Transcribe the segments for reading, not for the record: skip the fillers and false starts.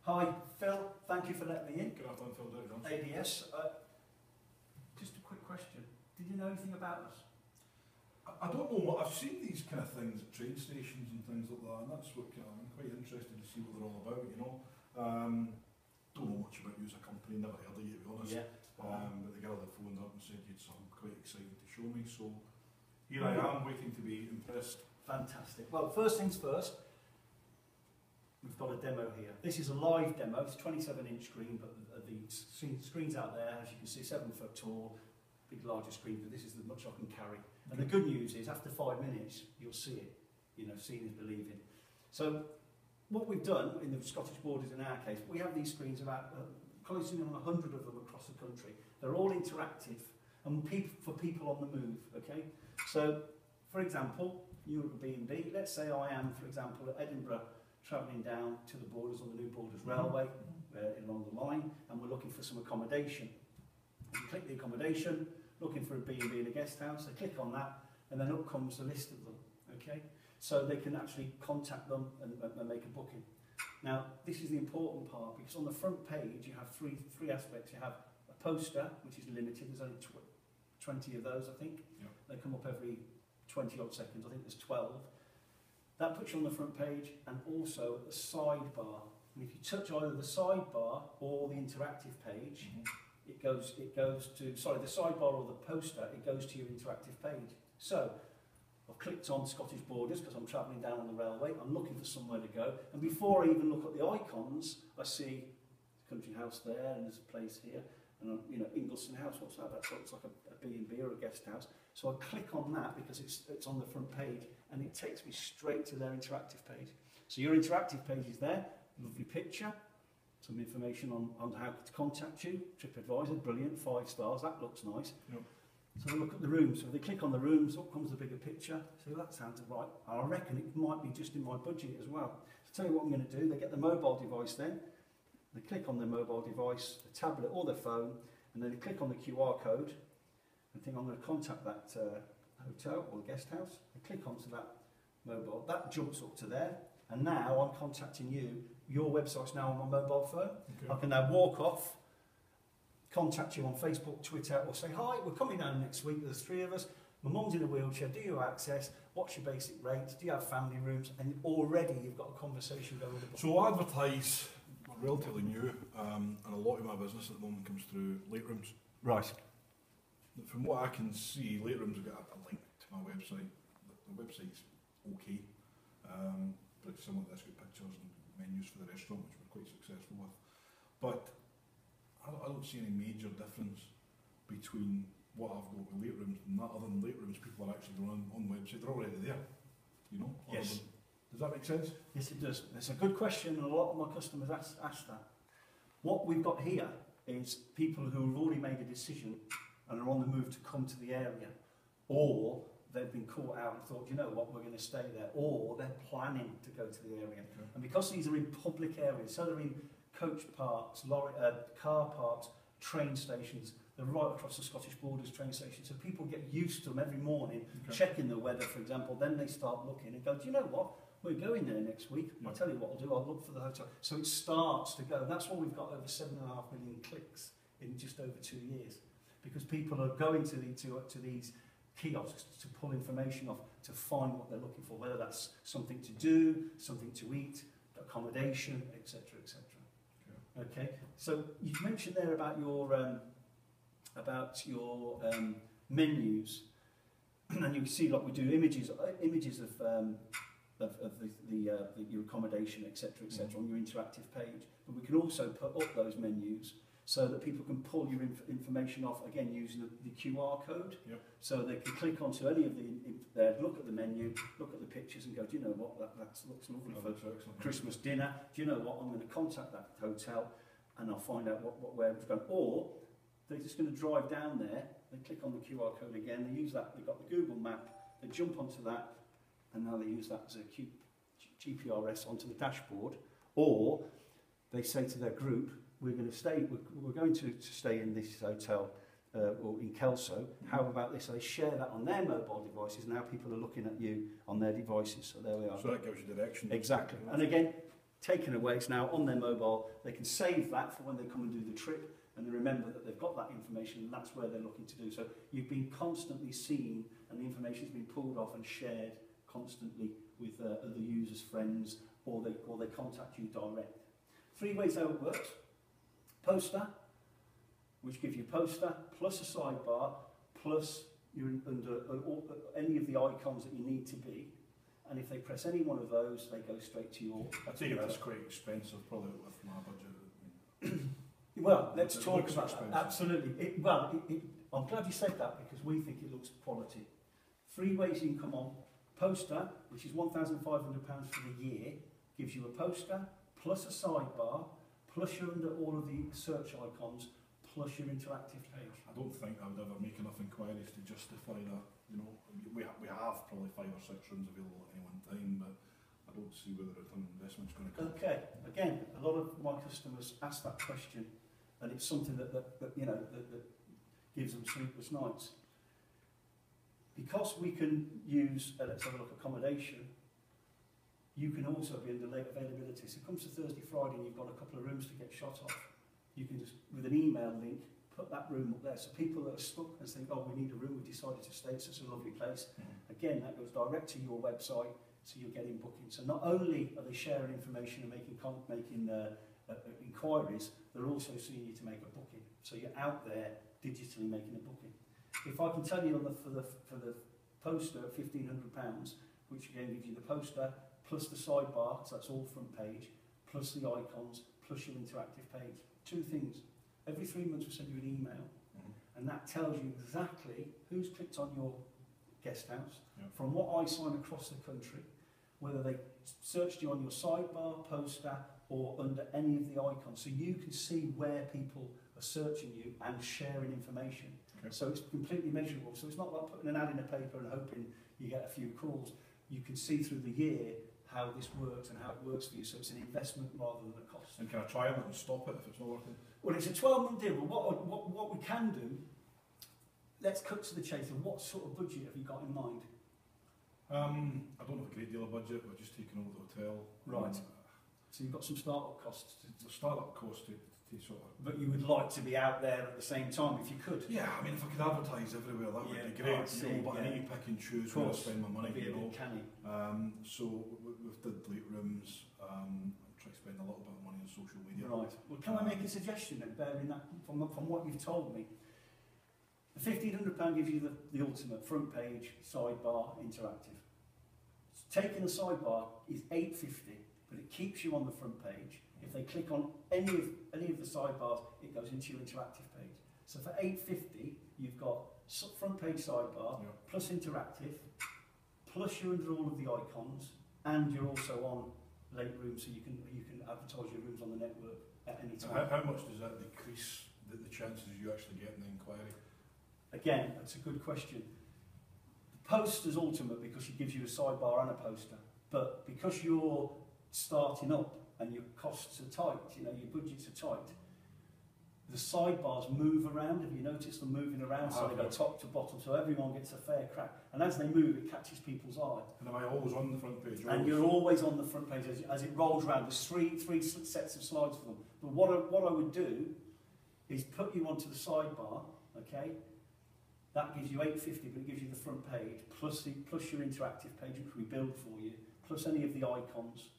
Hi, Phil. Thank you for letting me in. Good afternoon, Phil Johnson. ADS. Just a quick question. Did you know anything about us? I don't know. I've seen these kind of things at train stations and things like that, and that's what I'm quite interested to see what they're all about. You know, don't know much about you as a company. Never heard of you, to be honest. Yeah. But the girl that phoned up and said you had something quite exciting to show me, so here I am, waiting to be impressed. Fantastic. Well, first things first. We've got a demo here. This is a live demo. It's a 27-inch screen, but the screen's out there, as you can see, 7 foot tall, big larger screen, but this is as much I can carry. And the good news is, after 5 minutes, you'll see it. You know, seeing is believing. So, what we've done in the Scottish Borders, in our case, we have these screens about closing on 100 of them across the country. They're all interactive and for people on the move. Okay. So, for example, you're at B&B. Let's say I am, for example, at Edinburgh, travelling down to the Borders on the New Borders Railway along the line, and we're looking for some accommodation. You click the accommodation, looking for a B&B in a guest house. They click on that, and then up comes a list of them. Okay, so they can actually contact them and make a booking. Now, this is the important part, because on the front page you have three aspects. You have a poster, which is limited. There's only 20 of those, I think. Yep. They come up every 20 odd seconds. I think there's 12. That puts you on the front page, and also the sidebar. And if you touch either the sidebar or the interactive page, it goes to, sorry, the sidebar or the poster, it goes to your interactive page. So, I've clicked on Scottish Borders because I'm travelling down on the railway. I'm looking for somewhere to go. And before I even look at the icons, I see Country House there, and there's a place here. And, you know, Ingleston House, what's that? That looks like a B&B or a guest house. So I click on that because it's on the front page, and it takes me straight to their interactive page. So your interactive page is there, lovely picture, some information on how to contact you, TripAdvisor, brilliant, 5 stars, that looks nice. Yep. So they look at the rooms. So if they click on the rooms, up comes the bigger picture. So that sounds right. I reckon it might be just in my budget as well. So tell you what I'm going to do. They get the mobile device then. They click on their mobile device, the tablet or their phone, and then they click on the QR code and think I'm going to contact that hotel or guest house. I click onto that mobile. That jumps up to there. And now I'm contacting you. Your website's now on my mobile phone. Okay. I can now walk off, contact you on Facebook, Twitter, or say, hi, we're coming down next week, there's 3 of us, my mum's in a wheelchair, do you have access, what's your basic rates, do you have family rooms, and already you've got a conversation going with the So I advertise, we're relatively new, and a lot of my business at the moment comes through late rooms. Right. From what I can see, late rooms have got a link to my website. The website's okay, but it's somewhat that's got pictures and menus for the restaurant, which we're quite successful with. But I don't see any major difference between what I've got with late rooms and that. Other than late rooms, people are actually going on the website, they're already there, you know? Yes. Does that make sense? Yes, it does. It's a good question, and a lot of my customers ask that. What we've got here is people who have already made a decision and are on the move to come to the area, or they've been caught out and thought, you know what, we're going to stay there, or they're planning to go to the area. Okay. And because these are in public areas, so they're in coach parks, car parks, train stations, they're right across the Scottish Borders train station, so people get used to them every morning, checking the weather, for example, then they start looking and go, do you know what, we're going there next week, I'll tell you what I'll do, I'll look for the hotel. So it starts to go, and that's why we've got over 7.5 million clicks in just over 2 years, because people are going to these kiosks to pull information off, to find what they're looking for, whether that's something to do, something to eat, accommodation, etc., etc. Okay, so you mentioned there about your menus, and you can see, like, we do images of your accommodation, etc., etc., on your interactive page. But we can also put up those menus so that people can pull your information off, again, using the QR code. Yep. So they can click onto any of the, look at the menu, look at the pictures and go, do you know what, that looks lovely for Christmas dinner. Do you know what, I'm going to contact that hotel and I'll find out where it's going. Or they're just going to drive down there, they click on the QR code again, they use that, they've got the Google map, they jump onto that, and now they use that as a GPRS onto the dashboard. Or they say to their group, we're going to stay in this hotel or in Kelso. How about this? They share that on their mobile devices. Now people are looking at you on their devices. So there we are. So that gives you direction. Exactly. And again, taken away. It's now on their mobile. They can save that for when they come and do the trip, and they remember that they've got that information, and that's where they're looking to do. So you've been constantly seen, and the information's been pulled off and shared constantly with other users, friends, or they contact you direct. 3 ways how it works. Poster, which gives you poster, plus a sidebar, plus you're under any of the icons that you need to be. And if they press any one of those, they go straight to your... I take it that's quite expensive, probably, with my budget. Well, let's talk about expensive. that. Absolutely. I'm glad you said that, because we think it looks quality. 3 ways you can come on. Poster, which is £1,500 for the year, gives you a poster, plus a sidebar, plus you're under all of the search icons, plus your interactive page. I don't think I would ever make enough inquiries to justify that. You know, we have probably 5 or 6 rooms available at any one time, but I don't see where the return on investment's going to come. Okay, again, a lot of my customers ask that question, and it's something that gives them sleepless nights. Because we can use, let's have a look, accommodation, you can also be under late availability. So it comes to Thursday, Friday, and you've got a couple of rooms to get shot off. You can just, with an email link, put that room up there. So people that are stuck and think, oh, we need a room, we've decided to stay, it's such a lovely place. Again, that goes direct to your website, so you're getting bookings. So not only are they sharing information and making inquiries, they're also seeing you to make a booking. So you're out there digitally making a booking. If I can tell you for the poster at £1,500, which again gives you the poster, plus the sidebar, so that's all front page, plus the icons, plus your interactive page. 2 things. Every 3 months we send you an email, and that tells you exactly who's clicked on your guest house, from what ISign across the country, whether they searched you on your sidebar, poster, or under any of the icons. So you can see where people are searching you and sharing information. So it's completely measurable. So it's not like putting an ad in a paper and hoping you get a few calls. You can see through the year how this works and how it works for you. So it's an investment rather than a cost. And can I try it and stop it if it's not working? Well, it's a 12-month deal. But what we can do, let's cut to the chase. And what sort of budget have you got in mind? I don't have a great deal of budget. We're just taking over the hotel. Right. So you've got some start-up costs. The start-up cost to sort of... But you would like to be out there at the same time if you could. Yeah, I mean, if I could advertise everywhere, that would be great. But I need to pick and choose where I spend my money. Be a bit canny. So we've did late rooms. I'm trying to spend a little bit of money on social media. Right. Well, can I make a suggestion then, bearing that from what you've told me? The £1,500 gives you the ultimate front page, sidebar, interactive. Taking the sidebar is $8.50, but it keeps you on the front page. If they click on any of the sidebars, it goes into your interactive page. So for $8.50, you've got front page sidebar, plus interactive, plus you're under all of the icons, and you're also on late rooms, so you can advertise your rooms on the network at any time. How much does that decrease the chances you actually getting the inquiry? Again, that's a good question. The poster's ultimate because it gives you a sidebar and a poster, but because you're starting up and your costs are tight, your budgets are tight, the sidebars move around. Have you noticed them moving around? So they go top to bottom, so everyone gets a fair crack. And as they move, it catches people's eye. And am I always on the front page? And you're always on the front page as it rolls around. There's three sets of slides for them. But what I would do is put you onto the sidebar, okay? That gives you $8.50, but it gives you the front page, plus your interactive page, which we build for you, plus any of the icons.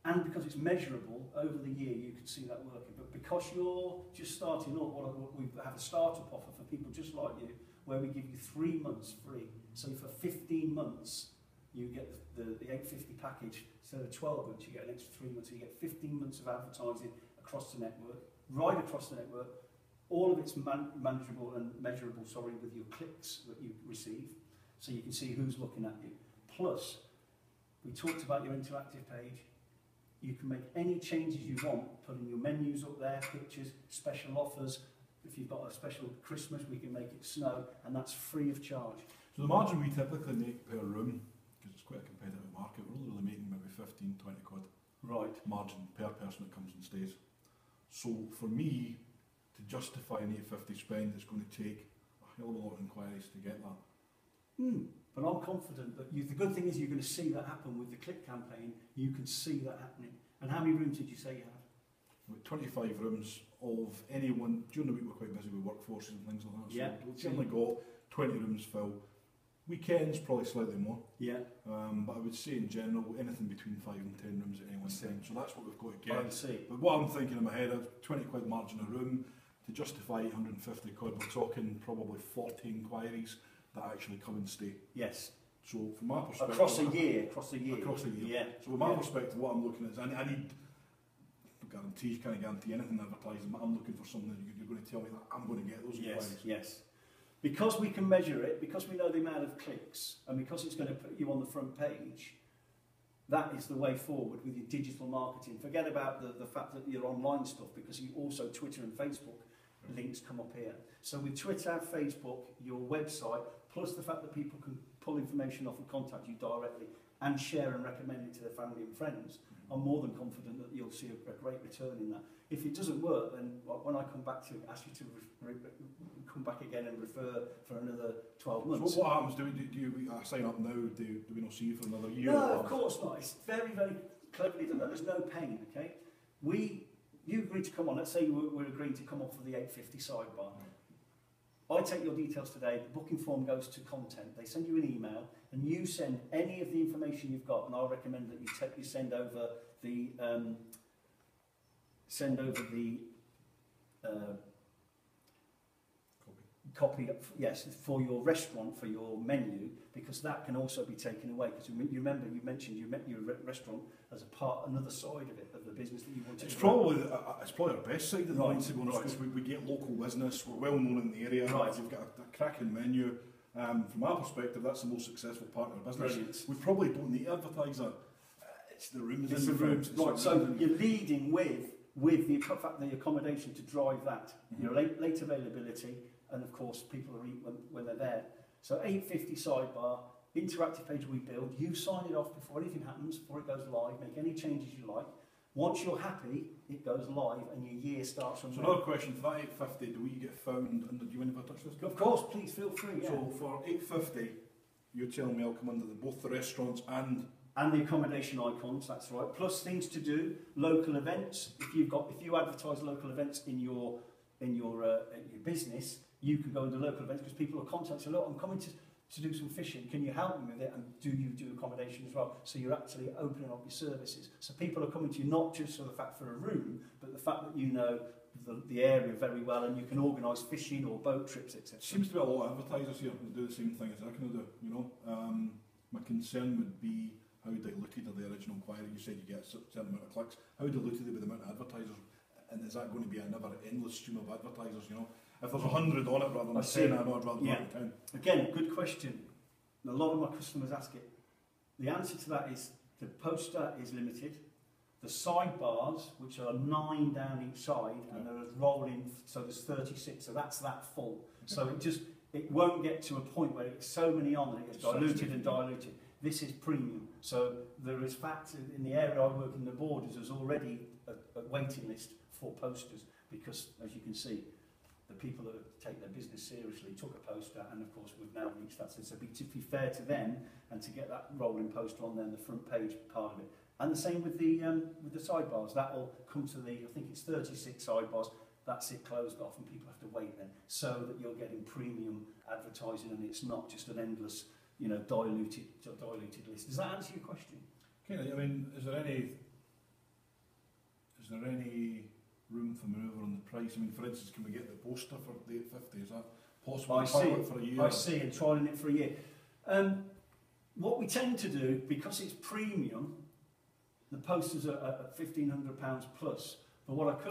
And because it's measurable, over the year you can see that working. But because you're just starting up, we have a startup offer for people just like you, where we give you 3 months free. So for 15 months, you get the $8.50 package. Instead of 12 months, you get an extra 3 months. So you get 15 months of advertising across the network, right across the network. All of it's manageable and measurable, with your clicks that you receive. So you can see who's looking at you. Plus, we talked about your interactive page. You can make any changes you want, putting your menus up there, pictures, special offers. If you've got a special Christmas, we can make it snow, and that's free of charge. So the margin we typically make per room, because it's quite a competitive market, we're only really making maybe 15, 20 quid margin per person that comes and stays. So for me, to justify an $8.50 spend, it's going to take a hell of a lot of inquiries to get that. But I'm confident that the good thing is you're going to see that happen with the click campaign. You can see that happening. And how many rooms did you say you had? With 25 rooms of anyone. During the week we're quite busy with workforces and things like that. Yeah. So we've certainly got 20 rooms full. Weekends probably slightly more. Yeah. But I would say in general anything between 5 and 10 rooms at any one time. So that's what we've got to get. I see. But what I'm thinking in my head is 20 quid margin a room to justify 850 quid. We're talking probably 40 inquiries that actually come and stay. Yes. So from my perspective, across a year. Yeah. So from my perspective, what I'm looking at is I need guarantees, can't guarantee anything advertising, but I'm looking for something that you're going to tell me that I'm going to get those inquiries. Yes. Because we can measure it, because we know the amount of clicks, and because it's going to put you on the front page, that is the way forward with your digital marketing. Forget about the fact that your online stuff, because you also Twitter and Facebook links come up here. So with Twitter, Facebook, your website, plus the fact that people can pull information off and contact you directly and share and recommend it to their family and friends, I'm more than confident that you'll see a great return in that. If it doesn't work, then when I come back to ask you to come back again and refer for another 12 months. So what happens? Do you sign up now? Do we not see you for another year? No, of course not. It's very, very cleverly done. There's no pain, okay? You agreed to come on. Let's say we're agreeing to come on for the 850 sidebar. I take your details today, the booking form goes to content, they send you an email, and you send any of the information you've got, and I'll recommend that you send over the copy, yes, for your restaurant, for your menu, because that can also be taken away. Because you remember, you mentioned you met your restaurant as another side of it, of the business that you want to it's probably our best side of the line, to be honest, because we get local business, we're well known in the area, we've got a cracking menu. From our perspective, that's the most successful part of our business. Brilliant. We probably don't need to advertise that. It's the rooms. It's the rooms. Right, so you're leading with the fact the accommodation to drive that. Your late availability, and of course people are eating when they're there. So 850 sidebar, interactive page we build, you sign it off before anything happens, before it goes live, make any changes you like. Once you're happy, it goes live and your year starts from there. So another question, for that 850, do we get found, and do you want to touch this? Of course, please feel free. Yeah. So for 850, you're telling me I'll come under both the restaurants and the accommodation icons, that's right. Plus things to do, local events. If you advertise local events in your business, you can go into local events because people are contacting a lot. I'm coming to do some fishing. Can you help me with it? And do you do accommodation as well? So you're actually opening up your services. So people are coming to you not just for the fact for a room, but the fact that you know the area very well and you can organise fishing or boat trips, etc. Seems to be a lot of advertisers here that do the same thing as I can do. You know, my concern would be how diluted are the original inquiry. You said you get a certain amount of clicks. How diluted are the amount of advertisers? And is that going to be another endless stream of advertisers? You know, if there's 100 on it rather than 10, I know I'd rather go to 10. Again, good question. A lot of my customers ask it. The answer to that is the poster is limited. The sidebars, which are 9 down each side, and they're rolling, so there's 36, so that's that full. So it won't get to a point where it's so many on that it gets diluted and diluted. This is premium. So there is fact in the area I work in the borders, there's already a waiting list for posters because, as you can see, the people that take their business seriously took a poster, and of course we've now reached that. So to be fair to them and to get that rolling poster on there, the front page part of it. And the same with the sidebars. That will come to I think it's 36 sidebars. That's it closed off, and people have to wait then, so that you're getting premium advertising, and it's not just an endless, diluted list. Does that answer your question? Okay, I mean, is there any room for manoeuvre on the price? I mean, for instance, can we get the poster for the 850? Is that possible? I see. For a year? I see, and trialling it for a year. What we tend to do, because it's premium, the posters are at £1,500 plus. But what I could